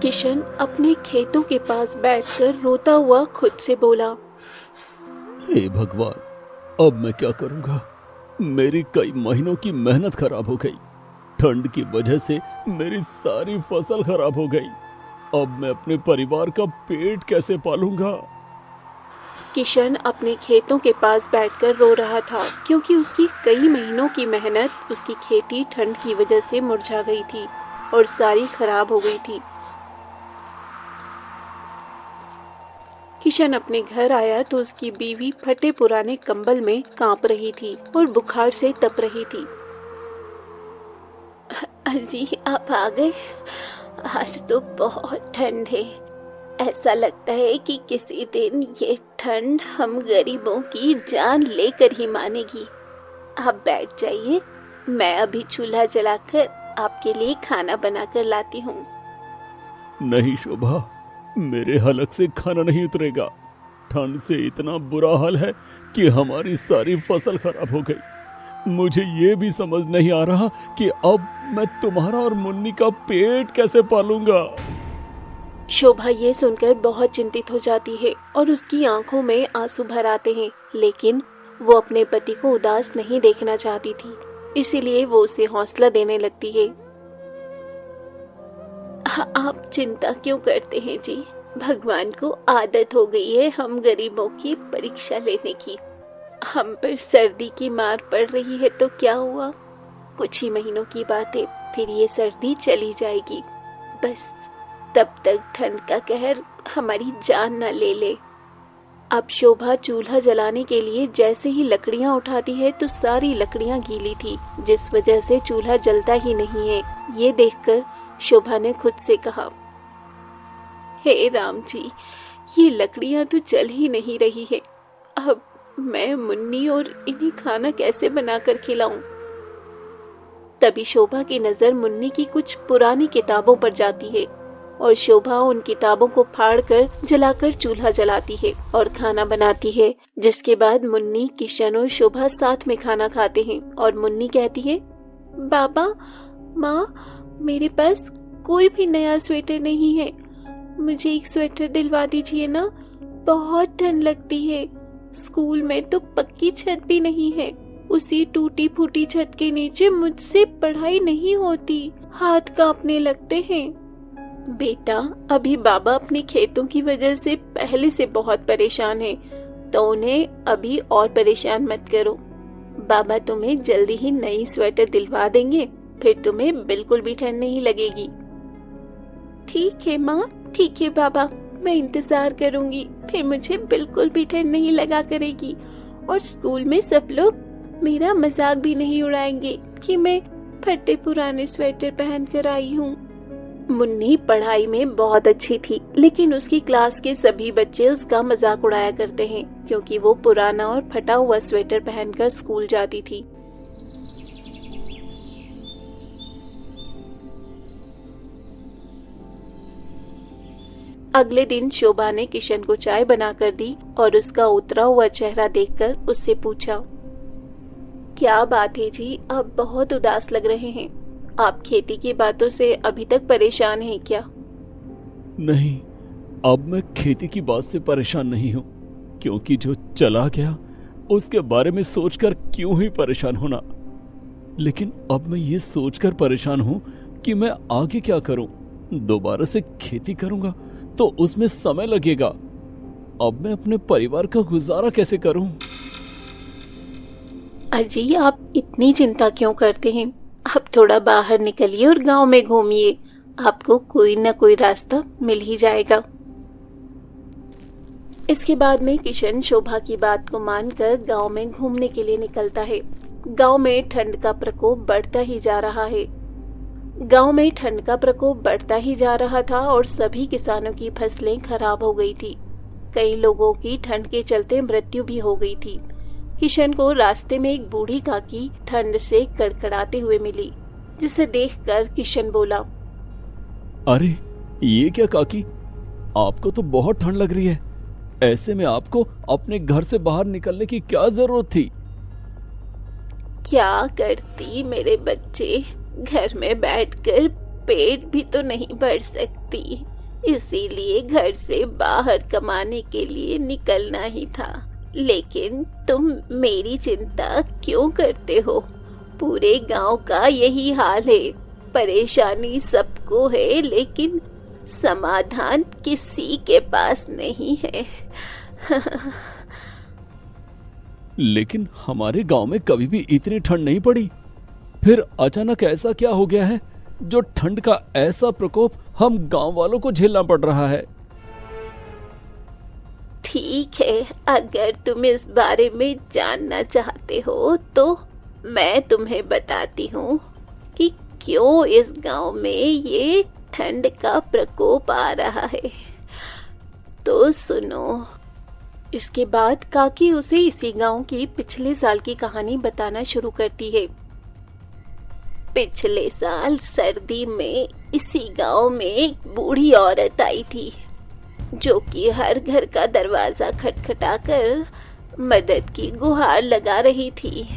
किशन अपने खेतों के पास बैठकर रोता हुआ खुद से बोला, हे भगवान, अब मैं क्या करूंगा। मेरी कई महीनों की मेहनत खराब हो गई। ठंड की वजह से मेरी सारी फसल खराब हो गई। अब मैं अपने परिवार का पेट कैसे पालूंगा। किशन अपने खेतों के पास बैठकर रो रहा था क्योंकि उसकी कई महीनों की मेहनत, उसकी खेती ठंड की वजह से मुरझा गई थी और सारी खराब हो गई थी। किशन अपने घर आया तो उसकी बीवी फटे पुराने कंबल में कांप रही थी और बुखार से तप रही थी। अजी, आप आ गए। आज तो बहुत ठंड है। ऐसा लगता है कि किसी दिन ये ठंड हम गरीबों की जान लेकर ही मानेगी। आप बैठ जाइए, मैं अभी चूल्हा जलाकर आपके लिए खाना बनाकर लाती हूँ। नहीं शोभा, मेरे हलक से खाना नहीं उतरेगा। ठंड से इतना बुरा हाल है कि हमारी सारी फसल खराब हो गई। मुझे ये भी समझ नहीं आ रहा कि अब मैं तुम्हारा और मुन्नी का पेट कैसे पालूंगा। शोभा ये सुनकर बहुत चिंतित हो जाती है और उसकी आंखों में आंसू भर आते हैं, लेकिन वो अपने पति को उदास नहीं देखना चाहती थी, इसीलिए वो उसे हौसला देने लगती है। आप चिंता क्यों करते हैं जी? भगवान को आदत हो गई है हम गरीबों की परीक्षा लेने की। हम पर सर्दी की मार पड़ रही है तो क्या हुआ? कुछ ही महीनों की बात है, फिर ये सर्दी चली जाएगी। बस तब तक ठंड का कहर हमारी जान न ले ले। अब शोभा चूल्हा जलाने के लिए जैसे ही लकड़ियां उठाती है तो सारी लकड़ियां गीली थी, जिस वजह से चूल्हा जलता ही नहीं है। ये देखकर शोभा ने खुद से कहा, हे राम जी, ये लकड़ियां तो जल ही नहीं रही है। अब मैं मुन्नी और इन्हें खाना कैसे बनाकर खिलाऊं? तभी शोभा की नजर मुन्नी की कुछ पुरानी किताबों पर जाती है और शोभा उन किताबों को फाड़कर जलाकर चूल्हा जलाती है और खाना बनाती है। जिसके बाद मुन्नी, किशन और शोभा साथ में खाना खाते हैं और मुन्नी कहती है, बाबा, माँ, मेरे पास कोई भी नया स्वेटर नहीं है। मुझे एक स्वेटर दिलवा दीजिए ना, बहुत ठंड लगती है। स्कूल में तो पक्की छत भी नहीं है। उसी टूटी फूटी छत के नीचे मुझसे पढ़ाई नहीं होती, हाथ कांपने लगते हैं। बेटा, अभी बाबा अपनी खेतों की वजह से पहले से बहुत परेशान हैं, तो उन्हें अभी और परेशान मत करो। बाबा तुम्हें जल्दी ही नई स्वेटर दिलवा देंगे, फिर तुम्हें बिल्कुल भी ठंड नहीं लगेगी। ठीक है माँ, ठीक है बाबा, मैं इंतजार करूंगी, फिर मुझे बिल्कुल भी ठंड नहीं लगा करेगी और स्कूल में सब लोग मेरा मजाक भी नहीं उड़ाएंगे कि मैं फटे पुराने स्वेटर पहन कर आई हूँ। मुन्नी पढ़ाई में बहुत अच्छी थी, लेकिन उसकी क्लास के सभी बच्चे उसका मजाक उड़ाया करते हैं क्योंकि वो पुराना और फटा हुआ स्वेटर पहनकर स्कूल जाती थी। अगले दिन शोभा ने किशन को चाय बनाकर दी और उसका उतरा हुआ चेहरा देखकर उससे पूछा, क्या बात है जी, आप बहुत उदास लग रहे हैं। आप खेती की बातों से अभी तक परेशान हैं क्या? नहीं, अब मैं खेती की बात से परेशान नहीं हूँ, क्योंकि जो चला गया उसके बारे में सोचकर क्यों ही परेशान होना। लेकिन अब मैं ये सोचकर परेशान हूँ कि मैं आगे क्या करूँ। दोबारा से खेती करूँगा तो उसमें समय लगेगा। अब मैं अपने परिवार का गुजारा कैसे करूँ? अजी, आप इतनी चिंता क्यों करते हैं? आप थोड़ा बाहर निकलिए और गांव में घूमिए, आपको कोई न कोई रास्ता मिल ही जाएगा। इसके बाद में किशन शोभा की बात को मानकर गांव में घूमने के लिए निकलता है। गांव में ठंड का प्रकोप बढ़ता ही जा रहा है। गांव में ठंड का प्रकोप बढ़ता ही जा रहा था और सभी किसानों की फसलें खराब हो गई थी। कई लोगों की ठंड के चलते मृत्यु भी हो गई थी। किशन को रास्ते में एक बूढ़ी काकी ठंड से कड़कड़ाते हुए मिली, जिसे देखकर किशन बोला, अरे ये क्या काकी, आपको तो बहुत ठंड लग रही है। ऐसे में आपको अपने घर से बाहर निकलने की क्या जरूरत थी? क्या करती मेरे बच्चे, घर में बैठकर पेट भी तो नहीं भर सकती। इसीलिए घर से बाहर कमाने के लिए निकलना ही था। लेकिन तुम मेरी चिंता क्यों करते हो? पूरे गांव का यही हाल है। परेशानी सबको है, लेकिन समाधान किसी के पास नहीं है। लेकिन हमारे गांव में कभी भी इतनी ठंड नहीं पड़ी, फिर अचानक ऐसा क्या हो गया है जो ठंड का ऐसा प्रकोप हम गांव वालों को झेलना पड़ रहा है? ठीक है, अगर तुम इस बारे में जानना चाहते हो तो मैं तुम्हें बताती हूँ कि क्यों इस गांव में ये ठंड का प्रकोप आ रहा है। तो सुनो। इसके बाद काकी उसे इसी गांव की पिछले साल की कहानी बताना शुरू करती है। पिछले साल सर्दी में इसी गांव में एक बूढ़ी औरत आई थी, जो कि हर घर का दरवाजा खटखटाकर मदद की गुहार लगा रही थी।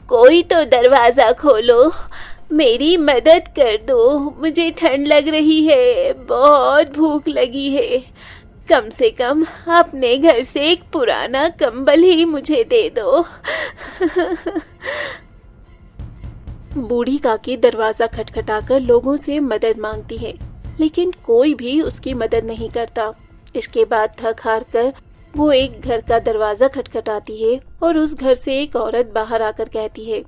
कोई तो दरवाजा खोलो, मेरी मदद कर दो, मुझे ठंड लग रही है, बहुत भूख लगी है। कम से कम अपने घर से एक पुराना कंबल ही मुझे दे दो। बूढ़ी काकी दरवाजा खटखटाकर लोगों से मदद मांगती है, लेकिन कोई भी उसकी मदद नहीं करता। इसके बाद थक हार कर वो एक घर का दरवाजा खटखटाती है और उस घर से एक औरत बाहर आकर कहती है,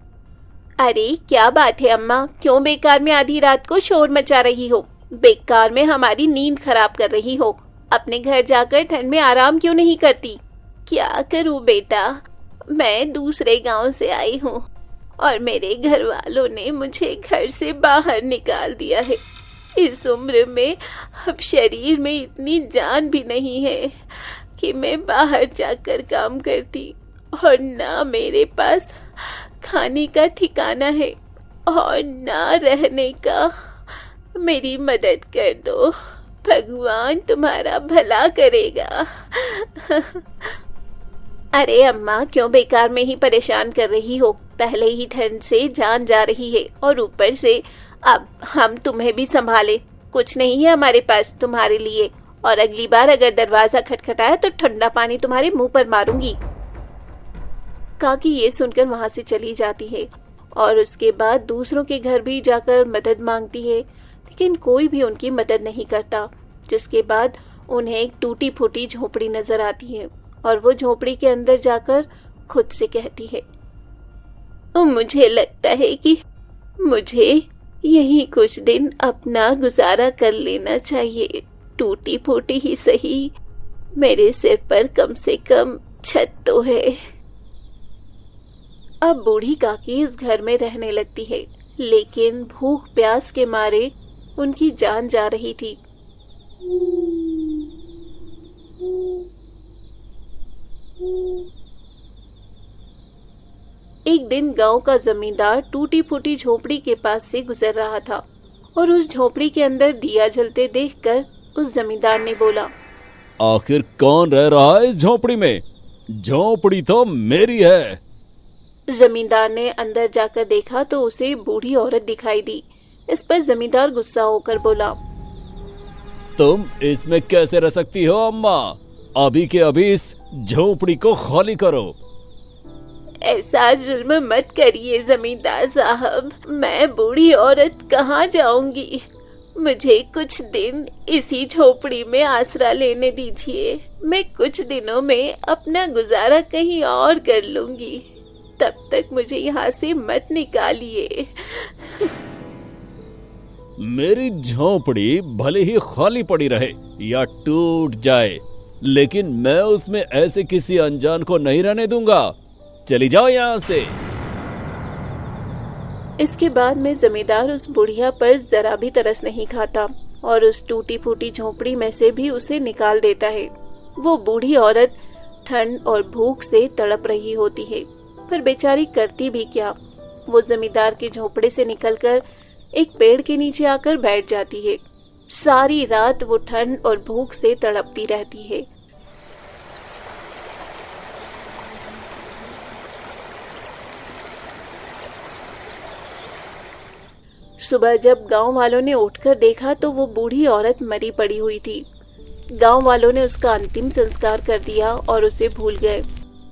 अरे क्या बात है अम्मा, क्यों बेकार में आधी रात को शोर मचा रही हो? बेकार में हमारी नींद खराब कर रही हो। अपने घर जाकर ठंड में आराम क्यों नहीं करती? क्या करूं बेटा, मैं दूसरे गांव से आई हूँ और मेरे घर वालों ने मुझे घर से बाहर निकाल दिया है। इस उम्र में अब शरीर में इतनी जान भी नहीं है कि मैं बाहर जाकर काम करती, और ना मेरे पास खाने का ठिकाना है और ना रहने का। मेरी मदद कर दो, भगवान तुम्हारा भला करेगा। अरे अम्मा, क्यों बेकार में ही परेशान कर रही हो? पहले ही ठंड से जान जा रही है और ऊपर से अब हम तुम्हें भी संभाले। कुछ नहीं है हमारे पास तुम्हारे लिए, और अगली बार अगर दरवाजा खटखटाया तो ठंडा पानी तुम्हारे मुंह पर मारूंगी। काकी ये सुनकर वहां से चली जाती है और उसके बाद दूसरों के घर भी जाकर मदद मांगती है, लेकिन कोई भी उनकी मदद नहीं करता। जिसके बाद उन्हें एक टूटी फूटी झोपड़ी नजर आती है और वो झोपड़ी के अंदर जाकर खुद से कहती है, मुझे लगता है कि मुझे यही कुछ दिन अपना गुजारा कर लेना चाहिए। टूटी फूटी ही सही, मेरे सिर पर कम से कम छत तो है। अब बूढ़ी काकी इस घर में रहने लगती है, लेकिन भूख प्यास के मारे उनकी जान जा रही थी। एक दिन गांव का जमींदार टूटी फूटी झोपड़ी के पास से गुजर रहा था और उस झोपड़ी के अंदर दिया जलते देखकर उस जमींदार ने बोला, आखिर कौन रह रहा है इस झोपड़ी में? झोपड़ी तो मेरी है। जमींदार ने अंदर जाकर देखा तो उसे बूढ़ी औरत दिखाई दी। इस पर जमींदार गुस्सा होकर बोला, तुम इसमें कैसे रह सकती हो अम्मा? अभी के अभी इस झोपड़ी को खाली करो। ऐसा जुल्म मत करिए जमींदार साहब, मैं बूढ़ी औरत कहाँ जाऊंगी? मुझे कुछ दिन इसी झोपड़ी में आसरा लेने दीजिए। मैं कुछ दिनों में अपना गुजारा कहीं और कर लूंगी, तब तक मुझे यहाँ से मत निकालिए। मेरी झोपड़ी भले ही खाली पड़ी रहे या टूट जाए, लेकिन मैं उसमें ऐसे किसी अनजान को नहीं रहने दूंगा। चली जाओ यहाँ से। इसके बाद में जमींदार उस बुढ़िया पर जरा भी तरस नहीं खाता और उस टूटी फूटी झोपड़ी में से भी उसे निकाल देता है। वो बूढ़ी औरत ठंड और भूख से तड़प रही होती है, पर बेचारी करती भी क्या। वो जमींदार के झोपड़े से निकलकर एक पेड़ के नीचे आकर बैठ जाती है। सारी रात वो ठंड और भूख से तड़पती रहती है। सुबह जब गांव वालों ने उठकर देखा तो वो बूढ़ी औरत मरी पड़ी हुई थी। गांव वालों ने उसका अंतिम संस्कार कर दिया और उसे भूल गए।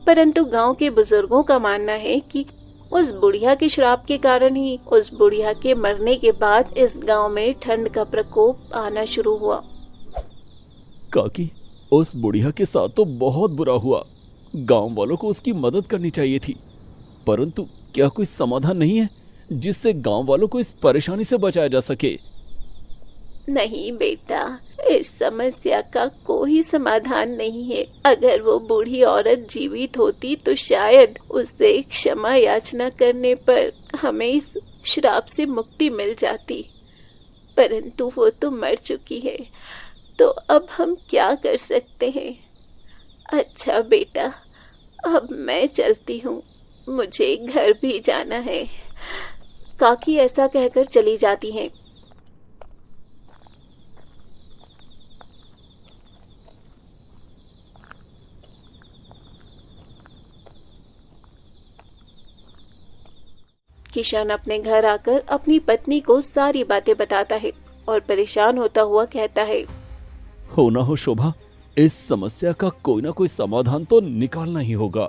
परंतु गांव के बुजुर्गों का मानना है कि उस बुढ़िया के श्राप के कारण ही उस बुढ़िया के मरने के बाद इस गांव में ठंड का प्रकोप आना शुरू हुआ। काकी, उस बुढ़िया के साथ तो बहुत बुरा हुआ। गांव वालों को उसकी मदद करनी चाहिए थी, परंतु क्या कोई समाधान नहीं है जिससे गांव वालों को इस परेशानी से बचाया जा सके? नहीं बेटा, इस समस्या का कोई समाधान नहीं है। अगर वो बूढ़ी औरत जीवित होती तो शायद उससे क्षमा याचना करने पर हमें इस श्राप से मुक्ति मिल जाती, परंतु वो तो मर चुकी है, तो अब हम क्या कर सकते हैं। अच्छा बेटा, अब मैं चलती हूँ, मुझे घर भी जाना है। काकी ऐसा कहकर चली जाती हैं। किशन अपने घर आकर अपनी पत्नी को सारी बातें बताता है और परेशान होता हुआ कहता है, हो ना हो शोभा, इस समस्या का कोई ना कोई समाधान तो निकालना ही होगा।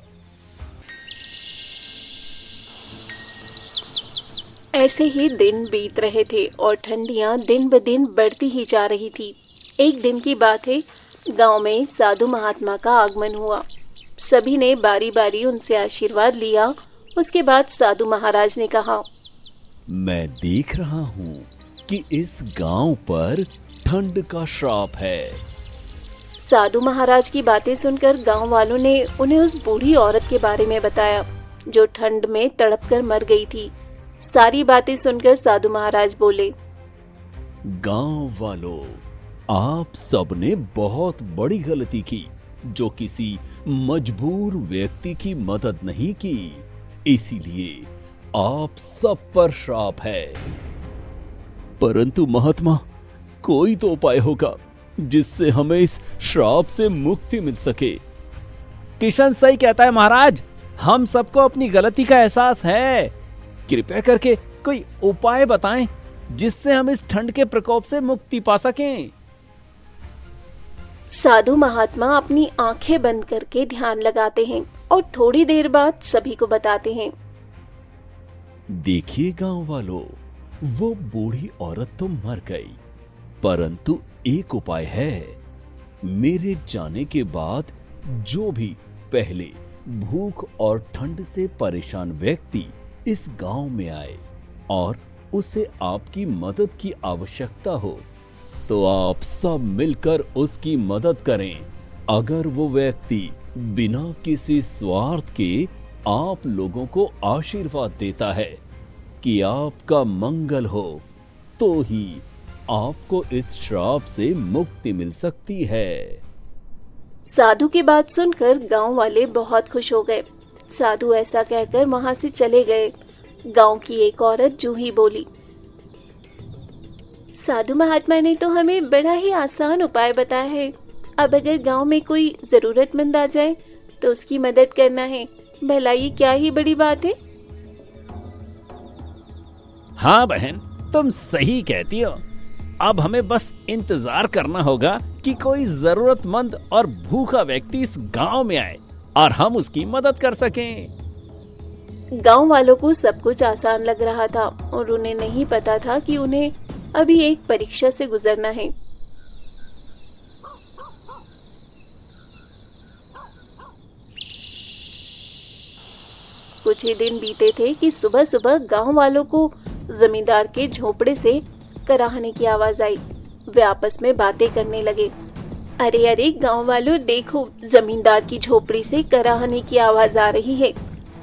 ऐसे ही दिन बीत रहे थे और ठंडियां दिन ब दिन बढ़ती ही जा रही थी। एक दिन की बात है, गांव में साधु महात्मा का आगमन हुआ। सभी ने बारी बारी उनसे आशीर्वाद लिया। उसके बाद साधु महाराज ने कहा, मैं देख रहा हूँ कि इस गांव पर ठंड का श्राप है। साधु महाराज की बातें सुनकर गांव वालों ने उन्हें उस बूढ़ी औरत के बारे में बताया जो ठंड में तड़पकर मर गई थी। सारी बातें सुनकर साधु महाराज बोले, गांव वालों, आप सबने बहुत बड़ी गलती की जो किसी मजबूर व्यक्ति की मदद नहीं की, इसीलिए आप सब पर श्राप है। परंतु महात्मा, कोई तो उपाय होगा जिससे हमें इस श्राप से मुक्ति मिल सके। किशन सही कहता है महाराज, हम सबको अपनी गलती का एहसास है। कृपया करके कोई उपाय बताएं जिससे हम इस ठंड के प्रकोप से मुक्ति पा सकें। साधु महात्मा अपनी आंखें बंद करके ध्यान लगाते हैं और थोड़ी देर बाद सभी को बताते हैं, देखिए गांव वालों, वो बूढ़ी औरत तो मर गई, परंतु एक उपाय है। मेरे जाने के बाद जो भी पहले भूख और ठंड से परेशान व्यक्ति इस गांव में आए और उसे आपकी मदद की आवश्यकता हो, तो आप सब मिलकर उसकी मदद करें। अगर वो व्यक्ति बिना किसी स्वार्थ के आप लोगों को आशीर्वाद देता है कि आपका मंगल हो, तो ही आपको इस श्राप से मुक्ति मिल सकती है। साधु की बात सुनकर गांव वाले बहुत खुश हो गए। साधु ऐसा कहकर वहां से चले गए। गांव की एक औरत जूही बोली, साधु महात्मा ने तो हमें बड़ा ही आसान उपाय बताया है। अब अगर गांव में कोई जरूरतमंद आ जाए तो उसकी मदद करना है। भला ये क्या ही बड़ी बात है। हाँ बहन, तुम सही कहती हो। अब हमें बस इंतजार करना होगा कि कोई जरूरतमंद और भूखा व्यक्ति इस गांव में आए और हम उसकी मदद कर सकें। गांव वालों को सब कुछ आसान लग रहा था और उन्हें नहीं पता था कि उन्हें अभी एक परीक्षा से गुजरना है। कुछ ही दिन बीते थे कि सुबह सुबह गांव वालों को जमींदार के झोपड़े से कराहने की आवाज आई। वे आपस में बातें करने लगे। अरे अरे गांव वालों, देखो, जमींदार की झोपड़ी से कराहने की आवाज आ रही है।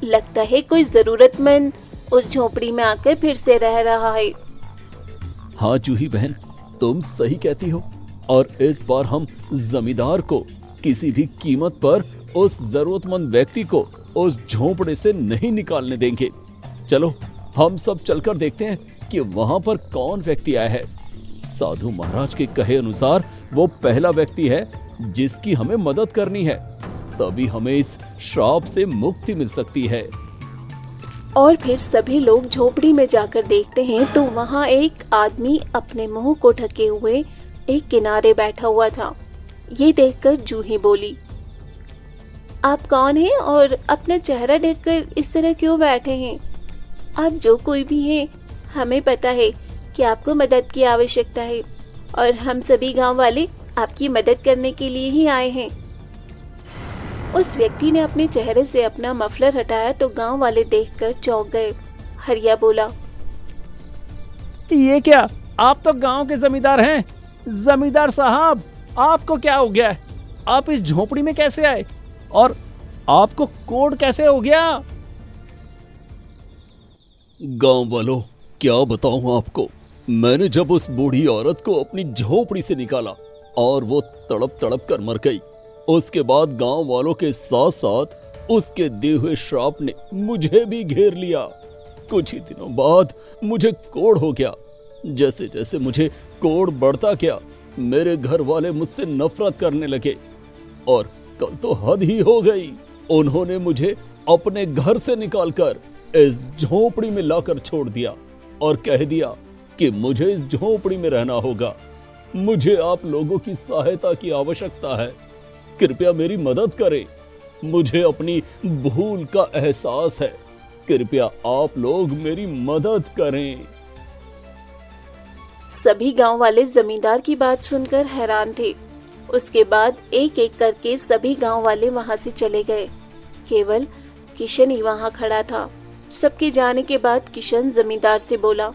लगता है कोई जरूरतमंद उस झोपड़ी में आकर फिर से रह रहा है। हाँ जूही बहन, तुम सही कहती हो, और इस बार हम जमींदार को किसी भी कीमत पर उस जरूरतमंद व्यक्ति को उस झोंपड़े से नहीं निकालने देंगे। चलो हम सब चलकर देखते हैं कि वहां पर कौन व्यक्ति आया है। साधु महाराज के कहे अनुसार वो पहला व्यक्ति है जिसकी हमें मदद करनी है, तभी हमें इस श्राप से मुक्ति मिल सकती है। और फिर सभी लोग झोपड़ी में जाकर देखते हैं तो वहाँ एक आदमी अपने मुंह को ढके हुए एक किनारे बैठा हुआ था। ये देखकर जूही बोली, आप कौन हैं और अपना चेहरा ढककर इस तरह क्यों बैठे हैं? आप जो कोई भी हैं, हमें पता है कि आपको मदद की आवश्यकता है और हम सभी गांव वाले आपकी मदद करने के लिए ही आए हैं। उस व्यक्ति ने अपने चेहरे से अपना मफलर हटाया तो गांव वाले देखकर चौंक गए। हरिया बोला, ये क्या, आप तो गांव के जमींदार हैं। जमींदार साहब, आपको क्या हो गया है? आप इस झोपड़ी में कैसे आए और आपको कोड कैसे हो गया? गांव वालों, क्या बताऊं आपको, मैंने जब उस बूढ़ी औरत को अपनी झोपड़ी से निकाला और वो तड़प तड़प कर मर गई, उसके बाद गांव वालों के साथ साथ उसके दिए हुए श्राप ने मुझे भी घेर लिया। कुछ ही दिनों बाद मुझे कोढ़ हो गया। जैसे जैसे मुझे कोढ़ बढ़ता गया, मेरे घर वाले मुझसे नफरत करने लगे और कल तो हद ही हो गई। उन्होंने मुझे अपने घर से निकालकर इस झोपड़ी में लाकर छोड़ दिया और कह दिया कि मुझे इस झोपड़ी में रहना होगा। मुझे आप लोगों की सहायता की आवश्यकता है, कृपया मेरी मदद करें। मुझे अपनी भूल का एहसास है, कृपया आप लोग मेरी मदद करें। सभी गांव वाले जमींदार की बात सुनकर हैरान थे। उसके बाद एक एक करके सभी गांव वाले वहां से चले गए। केवल किशन ही वहां खड़ा था। सबके जाने के बाद किशन जमींदार से बोला,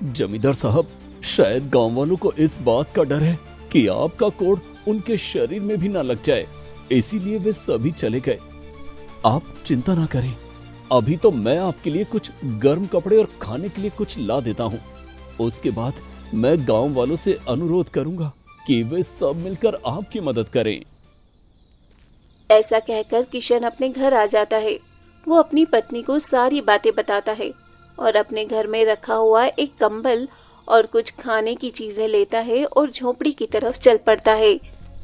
जमींदार साहब, शायद गांव वालों को इस बात का डर है कि आपका कोढ़ उनके शरीर में भी ना लग जाए, इसीलिए वे सभी चले गए। आप चिंता ना करें, अभी तो मैं आपके लिए कुछ गर्म कपड़े और खाने के लिए कुछ ला देता हूँ। उसके बाद मैं गांव वालों से अनुरोध करूंगा कि वे सब मिलकर आपकी मदद करें। ऐसा कहकर किशन अपने घर आ जाता है। वो अपनी पत्नी को सारी बातें बताता है और अपने घर में रखा हुआ एक कंबल और कुछ खाने की चीजें लेता है और झोपड़ी की तरफ चल पड़ता है।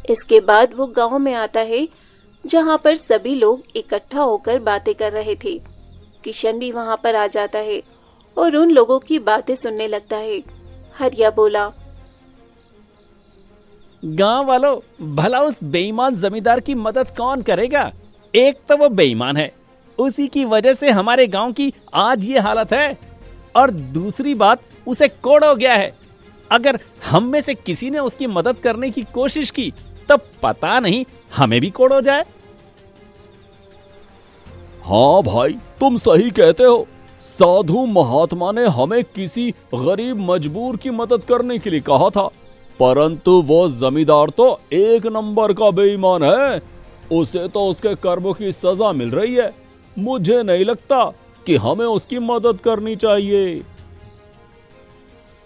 इसके बाद वो गांव में आता है जहां पर सभी लोग इकट्ठा होकर बातें कर रहे थे। किशन भी वहां पर आ जाता है और उन लोगों की बातें सुनने लगता है। हरिया बोला, गांव वालों, भला उस बेईमान जमींदार की मदद कौन करेगा? एक तो वो बेईमान है, उसी की वजह से हमारे गांव की आज ये हालत है, और दूसरी बात, उसे कोढ़ हो गया है। अगर हम में से किसी ने उसकी मदद करने की कोशिश की तब पता नहीं हमें भी कोढ़ हो जाए। हाँ भाई, तुम सही कहते हो। साधु महात्मा ने हमें किसी गरीब मजबूर की मदद करने के लिए कहा था, परंतु वो जमींदार तो एक नंबर का बेईमान है। उसे तो उसके कर्मों की सजा मिल रही है। मुझे नहीं लगता कि हमें उसकी मदद करनी चाहिए।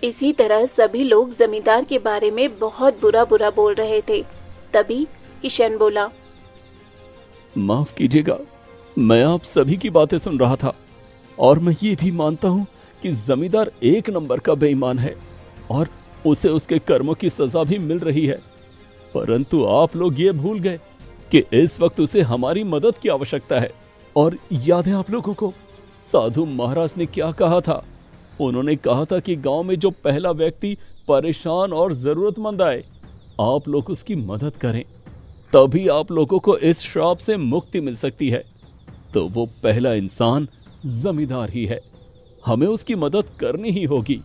इसी तरह सभी लोग जमींदार के बारे में बहुत बुरा बुरा बोल रहे थे। तभी किशन बोला, माफ कीजिएगा, मैं आप सभी की बातें सुन रहा था और मैं ये भी मानता हूँ कि जमींदार एक नंबर का बेईमान है और उसे उसके कर्मों की सजा भी मिल रही है। परंतु आप लोग ये भूल गए कि इस वक्त उसे हमारी मदद की आवश्यकता है। और याद है आप लोगों को साधु महाराज ने क्या कहा था? उन्होंने कहा था कि गांव में जो पहला व्यक्ति परेशान और जरूरतमंद आए, आप लोग उसकी मदद करें, तभी आप लोगों को इस श्राप से मुक्ति मिल सकती है। तो वो पहला इंसान जमींदार ही है। हमें उसकी मदद करनी ही होगी,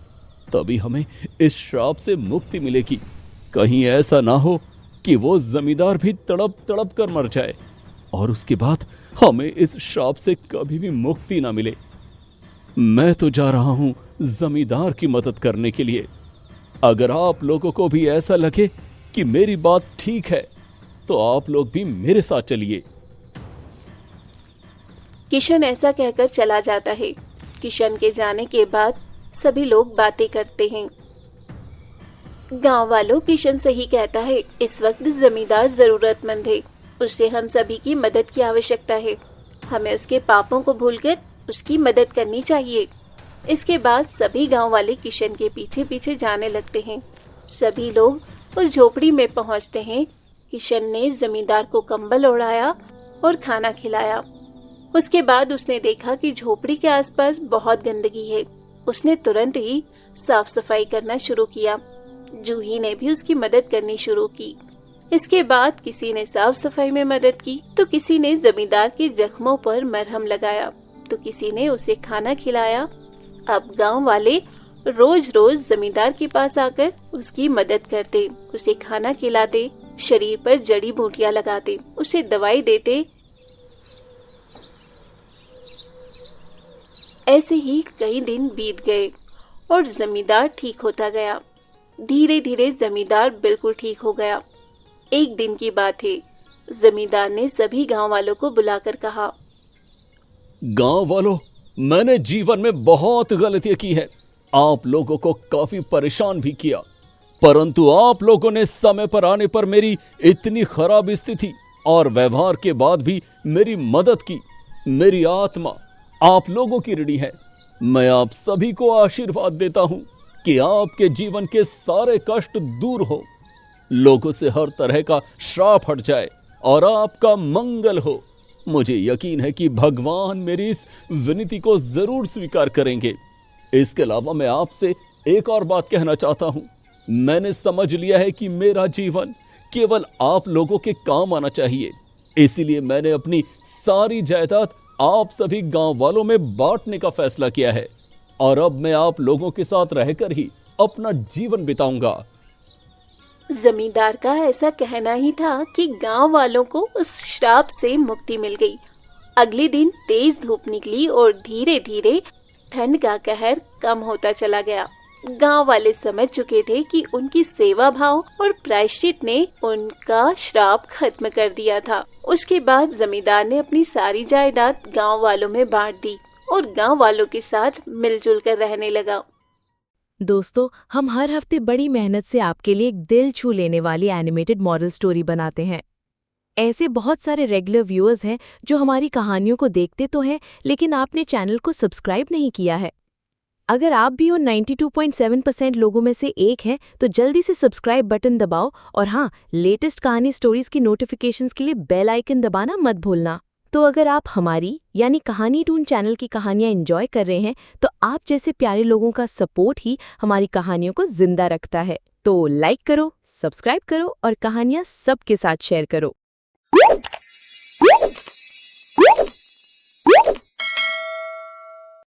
तभी हमें इस श्राप से मुक्ति मिलेगी। कहीं ऐसा ना हो कि वो जमींदार भी तड़प तड़प कर मर जाए और उसके बाद हमें इस श्राप से कभी भी मुक्ति ना मिले। मैं तो जा रहा हूं जमींदार की मदद करने के लिए। अगर आप लोगों को भी ऐसा लगे कि मेरी बात ठीक है तो आप लोग भी मेरे साथ चलिए। किशन ऐसा कहकर चला जाता है। किशन के जाने के बाद सभी लोग बातें करते हैं। गांव वालों, किशन सही कहता है। इस वक्त जमींदार जरूरतमंद है, उससे हम सभी की मदद की आवश्यकता है। हमें उसके पापों को भूलकर उसकी मदद करनी चाहिए। इसके बाद सभी गांव वाले किशन के पीछे पीछे जाने लगते हैं। सभी लोग उस झोपड़ी में पहुंचते हैं। किशन ने जमींदार को कंबल ओढ़ाया और खाना खिलाया। उसके बाद उसने देखा कि झोपड़ी के आसपास बहुत गंदगी है। उसने तुरंत ही साफ सफाई करना शुरू किया। जूही ने भी उसकी मदद करनी शुरू की। इसके बाद किसी ने साफ सफाई में मदद की, तो किसी ने जमींदार के जख्मों पर मरहम लगाया, तो किसी ने उसे खाना खिलाया। अब गांव वाले रोज रोज जमींदार के पास आकर उसकी मदद करते, उसे खाना खिलाते, शरीर पर जड़ी बूटियां लगाते, उसे दवाई देते। ऐसे ही कई दिन बीत गए और जमींदार ठीक होता गया। धीरे धीरे जमींदार बिल्कुल ठीक हो गया। एक दिन की बात है, जमींदार ने सभी गांव वालों को बुलाकर कहा, गांव वालों, मैंने जीवन में बहुत गलतियां की है। आप लोगों को काफी परेशान भी किया, परंतु आप लोगों ने समय पर आने पर मेरी इतनी खराब स्थिति और व्यवहार के बाद भी मेरी मदद की। मेरी आत्मा आप लोगों की ऋणी है। मैं आप सभी को आशीर्वाद देता हूं कि आपके जीवन के सारे कष्ट दूर हो, लोगों से हर तरह का श्राप हट जाए और आपका मंगल हो। मुझे यकीन है कि भगवान मेरी इस विनती को जरूर स्वीकार करेंगे। इसके अलावा मैं आपसे एक और बात कहना चाहता हूं। मैंने समझ लिया है कि मेरा जीवन केवल आप लोगों के काम आना चाहिए, इसीलिए मैंने अपनी सारी जायदाद आप सभी गांव वालों में बांटने का फैसला किया है और अब मैं आप लोगों के साथ रहकर ही अपना जीवन बिताऊंगा। जमींदार का ऐसा कहना ही था कि गांव वालों को उस श्राप से मुक्ति मिल गई। अगले दिन तेज धूप निकली और धीरे धीरे ठंड का कहर कम होता चला गया। गांव वाले समझ चुके थे कि उनकी सेवा भाव और प्रायश्चित ने उनका श्राप खत्म कर दिया था। उसके बाद जमींदार ने अपनी सारी जायदाद गांव वालों में बांट दी और गांव वालों के साथ मिलजुल कर रहने लगा। दोस्तों, हम हर हफ्ते बड़ी मेहनत से आपके लिए एक दिल छू लेने वाली एनिमेटेड मॉरल स्टोरी बनाते हैं। ऐसे बहुत सारे रेगुलर व्यूअर्स हैं जो हमारी कहानियों को देखते तो हैं, लेकिन आपने चैनल को सब्सक्राइब नहीं किया है। अगर आप भी उन 92.7% लोगों में से एक हैं, तो जल्दी से सब्सक्राइब बटन दबाओ और हाँ, लेटेस्ट कहानी स्टोरीज की नोटिफिकेशंस के लिए बेल आइकन दबाना मत भूलना। तो अगर आप हमारी यानी कहानी टून चैनल की कहानियां एंजॉय कर रहे हैं, तो आप जैसे प्यारे लोगों का सपोर्ट ही हमारी कहानियों को जिंदा रखता है। तो लाइक करो, सब्सक्राइब करो और कहानियां सबके साथ शेयर करो।